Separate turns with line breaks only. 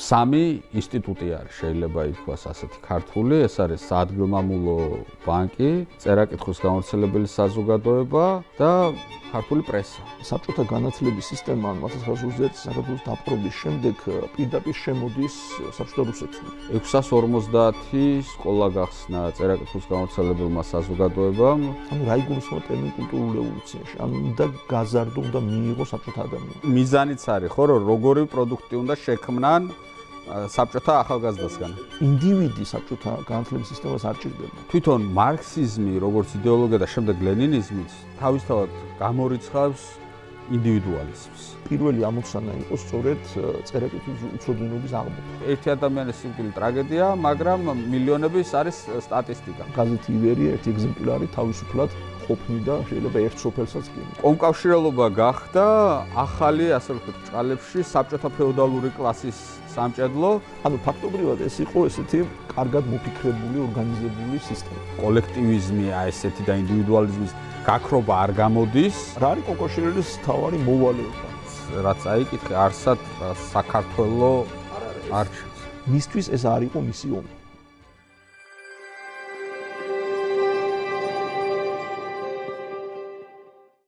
სამი ინსტიტუტი არის, შეიძლება ითქვას ასეთი ქართული, ეს არის საადგილმამულო ბანკი, წერა-კითხვის გამავრცელებელი საზოგადოება და ქართული პრესა.
საბჭოთა განათლების სისტემა 1920 საქართველოს დაპყრობის შემდეგ პირდაპირ შემოდის საბჭოთა რუსეთში.
650 სკოლა გახსნა წერა-კითხვის გამავრცელებელმა საზოგადოებამ.
ანუ რა იგულისხმება ტერმინ კულტურულ რევოლუციაში? ანუ უნდა გაზარდო, უნდა მიიღო საბჭოთა ადამიანს.
მიზანიც არის, ხო, რომ როგორი პროდუქტი უნდა შექმნან საბჭოთა ახალგაზრდასგან.
ინდივიდი საბჭოთა განათლების სისტემას არ ჭირდება.
თვითონ მარქსიზმი, როგორც იდეოლოგია და შემდეგ ლენინიზმიც თავისთავად გამორიცხავს ინდივიდუალიზმს.
პირველი ამოცანა იყო სწორედ წერა-კითხვის უცოდინობის აღმოფხვრა.
ერთი ადამიანის სიკვდილი ტრაგედია, მაგრამ მილიონების არის სტატისტიკა.
გაზეთი ივერია ერთი ეგზემპლარი თავისუფლად ყოფნიდა, შეიძლება ერთ სოფელსაც კი.
კომკავშირელობა გახდა ახალი, ასე ვთქვათ, წყალებში საბჭოთა ფეოდალური კლასის სამჭედლო.
ანუ ფაქტობრივად ეს იყო ესეთი კარგად მოფიქრებული, ორგანიზებული სისტემა.
კოლექტივიზმი, ესეთი და ინდივიდუალიზმის გაქრობა არ გამოდის.
რა არის კოკოშირელის თავარი მოვალეობა?
რაც აიკითხე, არსად საქართველო არჩევს.
მისთვის ეს არ იყო მისი ომი.